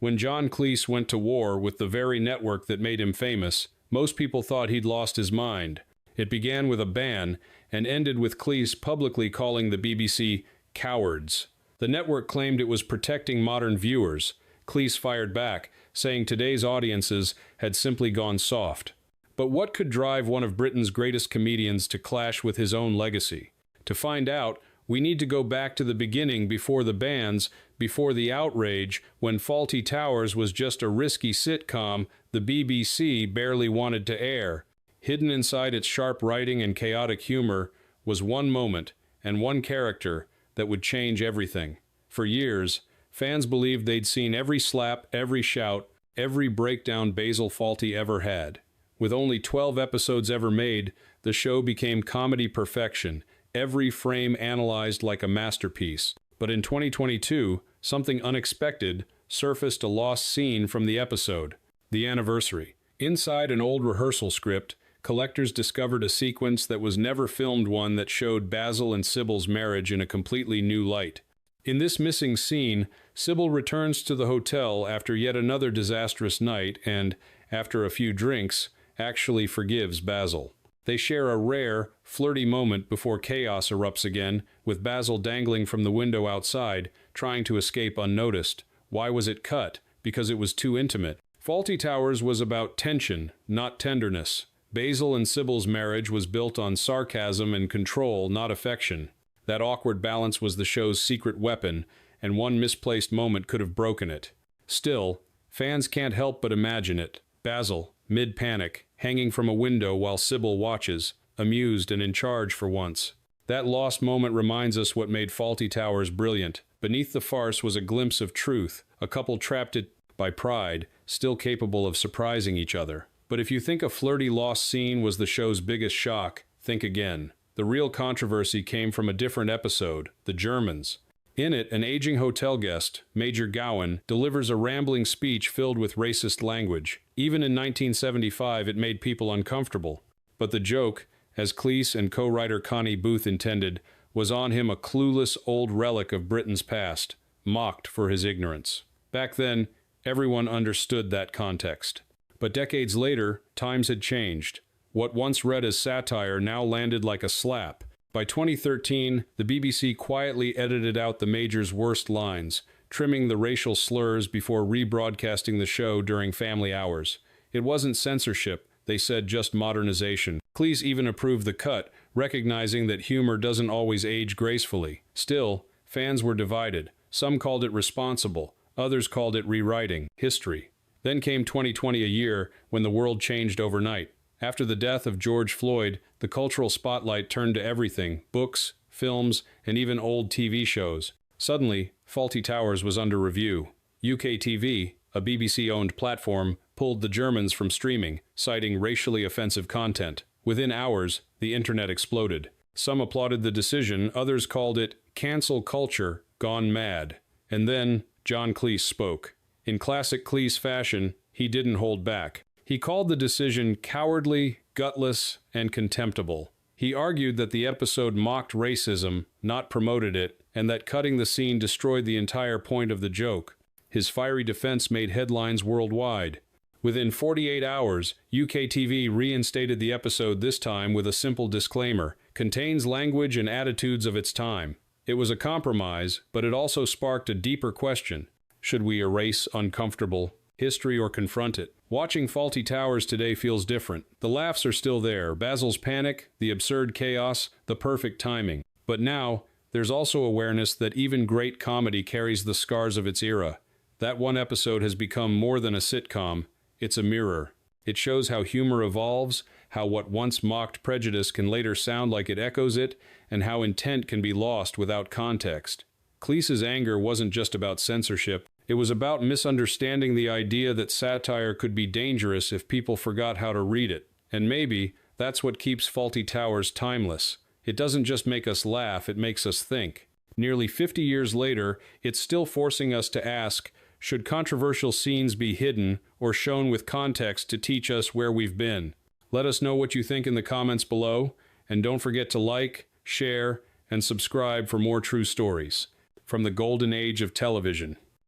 When John Cleese went to war with the very network that made him famous, most people thought he'd lost his mind. It began with a ban and ended with Cleese publicly calling the BBC cowards. The network claimed it was protecting modern viewers. Cleese fired back, saying today's audiences had simply gone soft. But what could drive one of Britain's greatest comedians to clash with his own legacy? To find out, we need to go back to the beginning, before the bans, before the outrage, when Fawlty Towers was just a risky sitcom the BBC barely wanted to air. Hidden inside its sharp writing and chaotic humor was one moment and one character that would change everything. For years, fans believed they'd seen every slap, every shout, every breakdown Basil Fawlty ever had. With only 12 episodes ever made, the show became comedy perfection, every frame analyzed like a masterpiece. But in 2022, something unexpected surfaced: a lost scene from the episode. The anniversary. Inside an old rehearsal script, collectors discovered a sequence that was never filmed, one that showed Basil and Sybil's marriage in a completely new light. In this missing scene, Sybil returns to the hotel after yet another disastrous night and, after a few drinks, actually forgives Basil. They share a rare, flirty moment before chaos erupts again, with Basil dangling from the window outside, trying to escape unnoticed. Why was it cut? Because it was too intimate. Fawlty Towers was about tension, not tenderness. Basil and Sybil's marriage was built on sarcasm and control, not affection. That awkward balance was the show's secret weapon, and one misplaced moment could have broken it. Still, fans can't help but imagine it. Basil, mid-panic, hanging from a window while Sybil watches, amused and in charge for once. That lost moment reminds us what made Fawlty Towers brilliant. Beneath the farce was a glimpse of truth, a couple trapped by pride, still capable of surprising each other. But if you think a flirty lost scene was the show's biggest shock, think again. The real controversy came from a different episode, The Germans. In it, an aging hotel guest, Major Gowan, delivers a rambling speech filled with racist language. Even in 1975, it made people uncomfortable. But the joke, as Cleese and co-writer Connie Booth intended, was on him, a clueless old relic of Britain's past, mocked for his ignorance. Back then, everyone understood that context. But decades later, times had changed. What once read as satire now landed like a slap. By 2013, the BBC quietly edited out the Major's worst lines, trimming the racial slurs before rebroadcasting the show during family hours. It wasn't censorship, they said, just modernization. Cleese even approved the cut, recognizing that humor doesn't always age gracefully. Still, fans were divided. Some called it responsible, others called it rewriting history. Then came 2020, a year when the world changed overnight. After the death of George Floyd, the cultural spotlight turned to everything: books, films, and even old TV shows. Suddenly, Fawlty Towers was under review. UK TV, a BBC-owned platform, pulled The Germans from streaming, citing racially offensive content. Within hours, the internet exploded. Some applauded the decision, others called it cancel culture gone mad. And then, John Cleese spoke. In classic Cleese fashion, he didn't hold back. He called the decision cowardly, gutless, and contemptible. He argued that the episode mocked racism, not promoted it, and that cutting the scene destroyed the entire point of the joke. His fiery defense made headlines worldwide. Within 48 hours, UK TV reinstated the episode, this time with a simple disclaimer: contains language and attitudes of its time. It was a compromise, but it also sparked a deeper question. Should we erase uncomfortable history or confront it? Watching Fawlty Towers today feels different. The laughs are still there, Basil's panic, the absurd chaos, the perfect timing. But now, there's also awareness that even great comedy carries the scars of its era. That one episode has become more than a sitcom, it's a mirror. It shows how humor evolves, how what once mocked prejudice can later sound like it echoes it, and how intent can be lost without context. Cleese's anger wasn't just about censorship. It was about misunderstanding the idea that satire could be dangerous if people forgot how to read it. And maybe that's what keeps Fawlty Towers timeless. It doesn't just make us laugh, it makes us think. Nearly 50 years later, it's still forcing us to ask, should controversial scenes be hidden or shown with context to teach us where we've been? Let us know what you think in the comments below, and don't forget to like, share, and subscribe for more true stories from the golden age of television.